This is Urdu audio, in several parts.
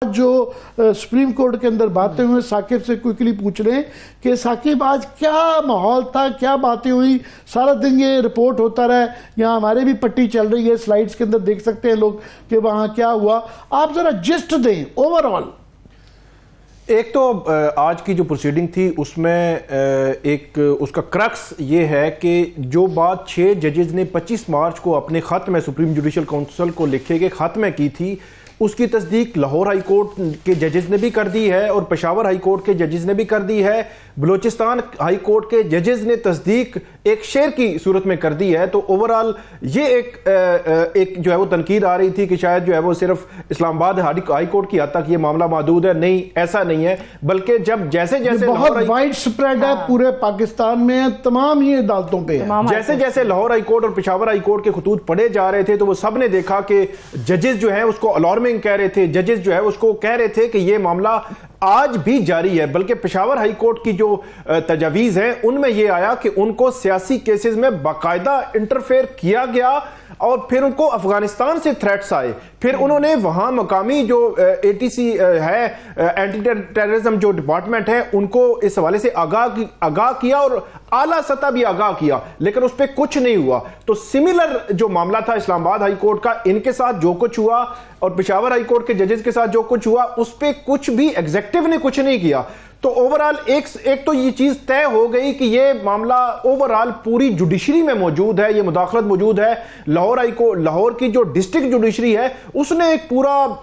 جو سپریم کورٹ کے اندر باتیں ہوئے ثاقب سے کوئکلی پوچھ رہے ہیں کہ ثاقب آج کیا ماحول تھا, کیا باتیں ہوئی, سارا دن یہ رپورٹ ہوتا رہا ہے, یہاں ہمارے بھی پٹی چل رہی ہے, سلائیڈز کے اندر دیکھ سکتے ہیں لوگ کہ وہاں کیا ہوا, آپ ذرا جسٹ دیں اوورآل. ایک تو آج کی جو پروسیڈنگ تھی اس میں ایک اس کا کرکس یہ ہے کہ جو بات 6 ججز نے 25 مارچ کو اپنے خط میں سپریم جوڈیشل کونسل کو لکھے گئے خط میں کی تھی, اس کی تصدیق لاہور ہائی کورٹ کے ججز نے بھی کر دی ہے اور پشاور ہائی کورٹ کے ججز نے بھی کر دی ہے, بلوچستان ہائی کورٹ کے ججز نے تصدیق ایک شعر کی صورت میں کر دی ہے. تو اوورال یہ ایک جو ہے وہ تنقید آ رہی تھی کہ شاید جو ہے وہ صرف اسلام آباد ہائی کورٹ کی حد تک یہ معاملہ محدود ہے. نہیں, ایسا نہیں ہے, بلکہ جب جیسے بہت وائڈ سپریڈ ہے پورے پاکستان میں, تمام ہی عدالتوں پہ ہے. جیسے لاہور ہائی کورٹ اور پشاور ہائی کورٹ کے خطوط پڑھے جا رہے تھے تو وہ سب نے دیکھا کہ ججز جو ہیں اس کو الارمنگ کہہ رہے تھے, ججز جو ہے اس کو کہہ رہے تھے کہ یہ معاملہ آج بھی جاری ہے. بلکہ پشاور ہائی کورٹ کی جو تجاویز ہیں ان میں یہ آیا کہ ان کو سیاسی کیسز میں باقاعدہ انٹرفیئر کیا گیا اور پھر ان کو افغانستان سے تھریٹس آئے. پھر انہوں نے وہاں مقامی جو ATC ہے, اینٹی ٹیررزم جو ڈپارٹمنٹ ہے, ان کو اس حوالے سے آگاہ کیا اور اعلیٰ سطح بھی آگاہ کیا, لیکن اس پہ کچھ نہیں ہوا. تو سملر جو معاملہ تھا اسلام آباد ہائی کورٹ کا, ان کے ساتھ جو کچھ ہوا اور پشاور ہائی کورٹ کے ججز کے ساتھ جو کچھ ہوا اس پہ کچھ بھی ایگزیکٹو نے کچھ نہیں کیا. تو اوورال ایک تو یہ چیز طے ہو گئی کہ یہ معاملہ اوورال پوری جوڈیشری میں موجود ہے, یہ مداخلت موجود ہے. لاہور کی جو ڈسٹرکٹ جوڈیشری ہے اس نے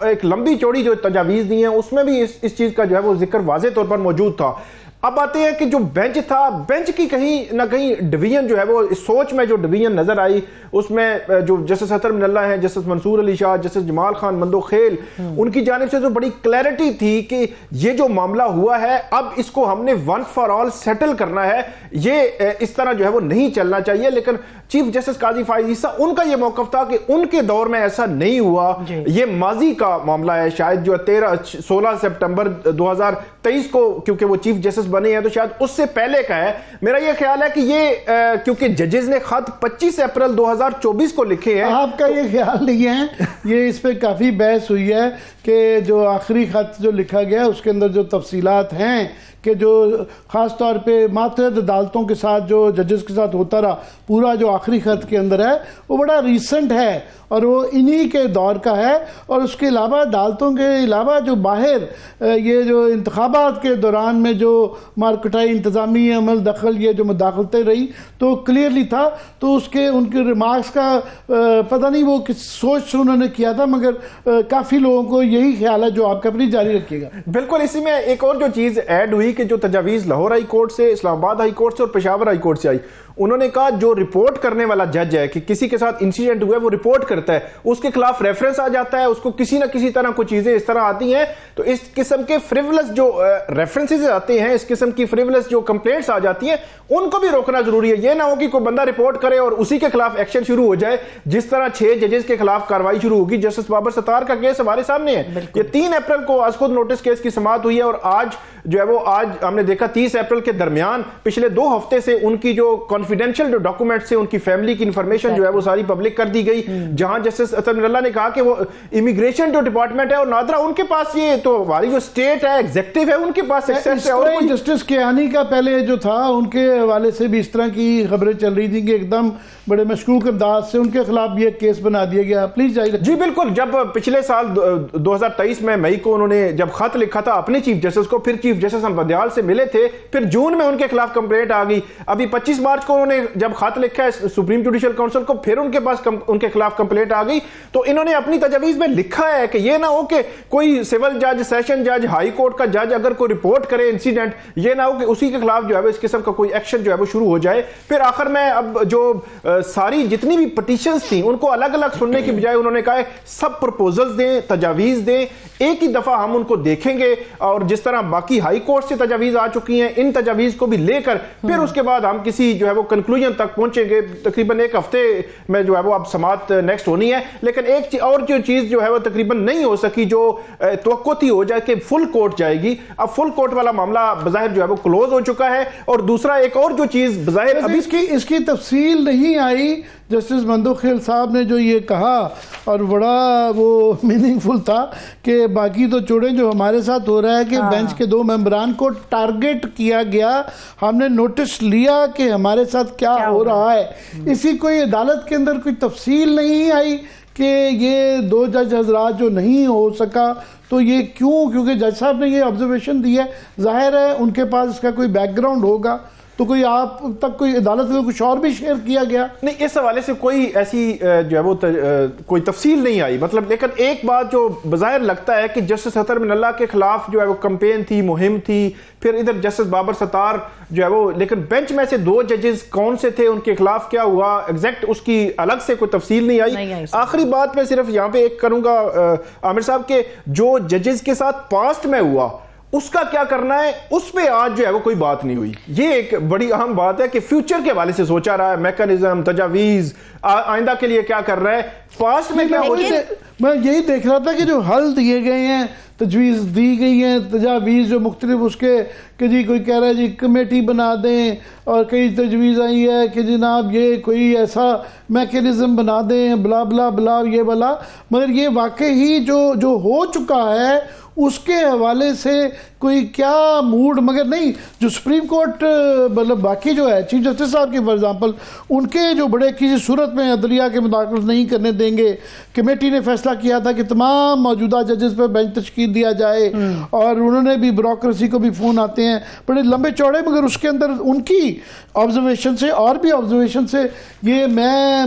ایک لمبی چوڑی جو تجاویز دی ہیں اس میں بھی اس چیز کا جو ہے وہ ذکر واضح طور پر موجود تھا. اب آتے ہیں کہ جو بینچ تھا, بینچ کی کہیں نہ کہیں ڈویژن جو ہے وہ سوچ میں جو ڈویژن نظر آئی اس میں جو جسٹس اطہر من اللہ ہیں, جسٹس منصور علی شاہ, جسٹس جمال خان مندوخیل, ان کی جانب سے جو بڑی کلیئرٹی تھی کہ یہ جو معاملہ ہوا ہے اب اس کو ہم نے ون فار آل سیٹل کرنا ہے, یہ اس طرح جو ہے وہ نہیں چلنا چاہیے. لیکن چیف جسٹس قاضی فائز عیسیٰ ان کا یہ موقف تھا کہ ان کے دور میں ایسا نہیں ہوا, یہ ماضی کا معاملہ ہے. شاید جو 16 سپٹمبر 2023 کو کیونکہ وہ چیف جسٹس بنے ہیں تو شاید اس سے پہلے کا ہے. میرا یہ خیال ہے کہ یہ کیونکہ ججز نے خط 25 اپریل 2024 کو لکھے ہیں. آپ کا یہ خیال نہیں ہے, یہ اس پہ کافی بحث ہوئی ہے کہ جو آخری خط جو لکھا گیا اس کے اندر جو تفصیلات ہیں کہ جو خاص طور پہ ماتحت عدالتوں کے ساتھ جو ججز کے ساتھ ہوتا رہا, پورا جو آخری خط کے اندر ہے وہ بڑا ریسنٹ ہے اور وہ انہی کے دور کا ہے. اور اس کے علاوہ عدالتوں کے علاوہ جو باہر یہ جو انتخابات کے دوران میں جو مارکٹائی انتظامی عمل دخل یہ جو مداخلتیں رہی تو کلیئرلی تھا. تو اس کے ان کے ریمارکس کا پتہ نہیں وہ کس سوچ سے انہوں نے کیا تھا, مگر کافی لوگوں کو یہی خیال ہے جو آپ کا اپنی جاری رکھیے گا. بالکل, اسی میں ایک اور جو چیز ایڈ ہوئی کہ جو تجاویز لاہور ہائی کورٹ سے, اسلام آباد ہائی کورٹ سے اور پشاور ہائی کورٹ سے آئی, انہوں نے کہا جو رپورٹ کرنے والا جج ہے کہ کسی کے ساتھ انسیڈنٹ ہوا ہے وہ رپورٹ کرتا ہے, اس کے خلاف ریفرنس آ جاتا ہے, اس کو کسی نہ کسی طرح کوئی چیزیں اس طرح آتی ہیں تو اس قسم کے فریولس جو ریفرنسز آتے ہیں, اس قسم کی فریولس جو کمپلینٹس آ جاتی ہیں ان کو بھی روکنا ضروری ہے. یہ نہ ہو کہ کوئی بندہ رپورٹ کرے اور اسی کے خلاف ایکشن شروع ہو جائے, جس طرح 6 ججز کے خلاف کارروائی شروع ہوگی. جسٹس بابر ستار کا کیس ہمارے سامنے ہے, یہ 3 اپریل کو از خود نوٹس کیس کی سماعت ہوئی ہے اور آج جو ہے وہ آج ہم نے دیکھا 30 اپریل کے درمیان پچھلے 2 ہفتے سے ان کی جو کانفیڈینشیل جو ڈاکومنٹ سے ان کی فیملی کی انفارمیشن جو ہے وہ ساری پبلک کر دی گئی, جہاں جسٹس اطہر من اللہ نے کہا کہ وہ امیگریشن جو ڈپارٹمنٹ ہے اور نادرا ان کے پاس یہ تو ہماری جو اسٹیٹ ہے ایگزیکٹو ہے ان کے پاس ایکسیس ہے. اور جسٹس کیانی کا پہلے جو تھا ان کے حوالے سے بھی اس طرح کی خبریں چل رہی تھیں کہ ایک دم بڑے مشکوک انداز سے ان کے خلاف بھی ایک کیس بنا دیا گیا. پلیز جاری رکھیں. جی بالکل, جب پچھلے سال 2023 میں مئی کو انہوں نے جب خط لکھا تھا اپنے چیف جسٹس کو, پھر چیف جسٹس بدیال سے ملے تھے, پھر جون میں ان کے خلاف کمپلینٹ آ گئی. ابھی 25 مارچ کو انہوں نے جب خط لکھا ہے سپریم جوڈیشل کونسل کو, پھر ان کے پاس ان کے خلاف کمپلینٹ آ گئی. تو انہوں نے اپنی تجاویز میں لکھا ہے کہ یہ نہ ہو کہ کوئی سول جج, سیشن جج, ہائی کورٹ کا جج اگر کوئی رپورٹ کرے انسیڈنٹ, یہ نہ ہو کہ اسی کے خلاف جو ہے اس قسم کا کوئی ایکشن جو ہے وہ شروع ہو جائے. پھر آخر میں اب جو ساری جتنی بھی پٹیشنز تھیں ان کو الگ الگ سننے کی بجائے انہوں نے کہا ہے سب پرپوزلز دیں, تجاویز دیں, ایک ہی دفعہ ہم ان کو دیکھیں گے. اور جس طرح باقی ہائی ہائی کورٹ سے تجاویز آ چکی ہیں، ان تجاویز کو بھی لے کر پھر اس کے بعد ہم کسی جو ہے وہ کنکلوژن تک پہنچیں گے. تقریباً ایک ہفتے میں جو ہے وہ اب سماعت نیکسٹ ہونی ہے. لیکن ایک اور جو چیز جو ہے وہ تقریباً نہیں ہو سکی، جو توقع تھی ہو جائے کہ فل کورٹ جائے گی، اب فل کورٹ والا معاملہ بظاہر جو ہے وہ کلوز ہو چکا ہے. اور دوسرا ایک اور جو چیز بظاہر ابھی اس کی تفصیل نہیں آئی. جسٹس مندوخیل صاحب نے جو یہ کہا اور بڑا وہ میننگ فل تھا کہ باقی تو چھوڑیں، جو ہمارے ساتھ ہو رہا ہے کہ بینچ کے 2 ممبران کو ٹارگٹ کیا گیا، ہم نے نوٹس لیا کہ ہمارے ساتھ کیا ہو رہا ہے. اسی کوئی عدالت کے اندر کوئی تفصیل نہیں آئی کہ یہ 2 جج حضرات جو نہیں ہو سکا تو یہ کیوں؟ کیونکہ جج صاحب نے یہ آبزرویشن دی ہے، ظاہر ہے ان کے پاس اس کا کوئی بیک گراؤنڈ ہوگا. تو کوئی آپ تک کوئی عدالت میں کچھ اور بھی شیئر کیا گیا؟ نہیں، اس حوالے سے کوئی ایسی جو ہے وہ کوئی تفصیل نہیں آئی. مطلب لیکن ایک بات جو بظاہر لگتا ہے کہ جسٹس اطہر من اللہ کے خلاف جو ہے وہ کمپین تھی، مہم تھی، پھر ادھر جسٹس بابر ستار جو ہے وہ، لیکن بینچ میں سے 2 ججز کون سے تھے، ان کے خلاف کیا ہوا ایگزیکٹ، اس کی الگ سے کوئی تفصیل نہیں آئی. آخری بات میں صرف یہاں پہ ایک کروں گا عامر صاحب، کہ جو ججز کے ساتھ پاسٹ میں ہوا اس کا کیا کرنا ہے، اس پہ آج جو ہے وہ کوئی بات نہیں ہوئی. یہ ایک بڑی اہم بات ہے کہ فیوچر کے حوالے سے سوچا رہا ہے، میکانزم، تجاویز، آئندہ کے لیے کیا کر رہا ہے، پاسٹ میں کیا ہو رہا ہے. میں یہی دیکھ رہا تھا کہ جو حل دیے گئے ہیں، تجویز دی گئی ہیں، تجاویز جو مختلف اس کے کہ جی کوئی کہہ رہا ہے جی کمیٹی بنا دیں، اور کئی تجویز آئی ہے کہ جناب یہ کوئی ایسا میکانزم بنا دیں، بلا بلا بلا یہ بلا. مگر یہ واقعی جو ہو چکا ہے اس کے حوالے سے کوئی کیا موڈ مگر نہیں. جو سپریم کورٹ مطلب باقی جو ہے چیف جسٹس صاحب کی فار ایگزامپل، ان کے جو بڑے کسی صورت میں عدلیہ کے مداخلت نہیں کرنے دیں گے. کمیٹی نے فیصلہ کیا تھا کہ تمام موجودہ ججز پہ بینچ تشکیل دیا جائے، اور انہوں نے بھی بیوروکریسی کو بھی فون آتے ہیں بڑے لمبے چوڑے، مگر اس کے اندر ان کی آبزرویشن سے اور بھی آبزرویشن سے یہ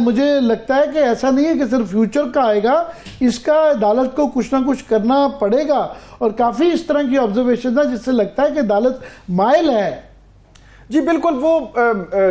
مجھے لگتا ہے کہ ایسا نہیں ہے کہ صرف فیوچر کا آئے گا، اس کا عدالت کو کچھ نہ کچھ کرنا پڑے گا. اور کافی اس طرح کی آبزرویشن ہے جس سے لگتا ہے کہ عدالت مائل ہے. جی بالکل، وہ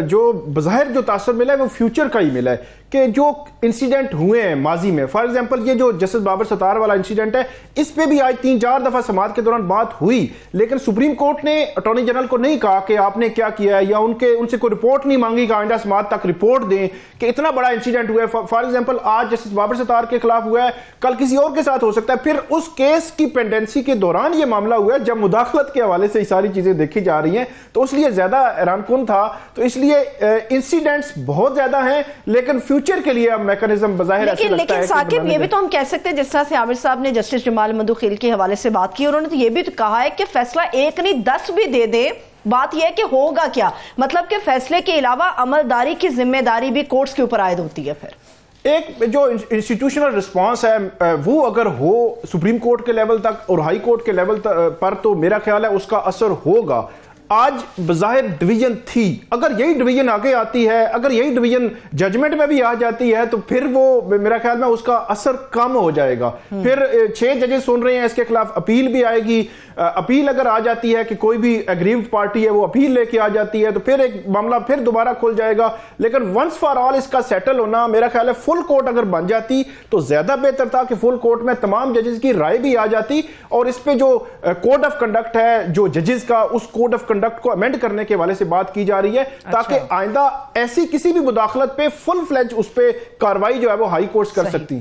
جو بظاہر جو تاثر ملا ہے وہ فیوچر کا ہی ملا ہے کہ جو انسیڈنٹ ہوئے ہیں ماضی میں، فار ایگزامپل یہ جو جسٹس بابر ستار والا انسیڈنٹ ہے، اس پہ بھی آج 3-4 دفعہ سماعت کے دوران بات ہوئی، لیکن سپریم کورٹ نے اٹارنی جنرل کو نہیں کہا کہ آپ نے کیا کیا ہے، یا ان سے کوئی رپورٹ نہیں مانگی کہ آئندہ سماعت تک رپورٹ دیں کہ اتنا بڑا انسیڈنٹ ہوا ہے. فار ایگزامپل آج جسٹس بابر ستار کے خلاف ہوا ہے، کل کسی اور کے ساتھ ہو سکتا ہے. پھر اس کیس کی پینڈنسی کے دوران یہ معاملہ ہوا ہے جب مداخلت کے حوالے سے یہ ساری چیزیں دیکھی جا رہی ہیں، تو اس لیے زیادہ حیران کن تھا. تو اس لیے انسیڈنٹس بہت زیادہ ہیں، لیکن فیوچر کے لیے اب میکانزم بظاہر ایسے لگتا ہے. لیکن ثاقب یہ بھی تو ہم کہہ سکتے ہیں، جس طرح سے عامر صاحب نے جسٹس جمال مندوخیل کے حوالے سے بات کی، اور انہوں نے تو یہ بھی کہا ہے کہ فیصلہ 1 نہیں 10 بھی دے دے، بات یہ ہے کہ ہوگا کیا. مطلب کہ فیصلے کے علاوہ عملداری کی ذمہ داری بھی کورٹس کے اوپر عائد ہوتی ہے. پھر ایک جو انسٹیٹیوشنل رسپانس ہے وہ اگر ہو سپریم کورٹ کے لیول تک اور ہائی کورٹ کے لیول پر، تو میرا خیال ہے اس کا اثر ہوگا. آج بظاہر ڈویژن تھی، اگر یہی ڈویژن آگے آتی ہے، اگر یہی ڈویژن ججمنٹ میں بھی آ جاتی ہے، تو پھر وہ میرا خیال میں اس کا اثر کم ہو جائے گا. پھر 6 ججز سن رہے ہیں، اس کے خلاف اپیل بھی آئے گی. اپیل اگر آ جاتی ہے کہ کوئی بھی اگریوڈ پارٹی ہے وہ اپیل لے کے آ جاتی ہے، تو پھر ایک معاملہ پھر دوبارہ کھل جائے گا. لیکن ونس فار آل اس کا سیٹل ہونا، میرا خیال ہے فل کورٹ اگر بن جاتی تو زیادہ بہتر تھا کہ فل کورٹ میں تمام ججز کی رائے بھی آ جاتی، اور اس پہ جو کوڈ آف کنڈکٹ ہے جو ججز کا، اس کوڈ آف کنڈکٹ کو امینڈ کرنے کے حوالے سے بات کی جا رہی ہے، تاکہ آئندہ ایسی کسی بھی مداخلت پہ فل فلیج اس پہ کاروائی جو ہے وہ ہائی کورٹس کر سکتی.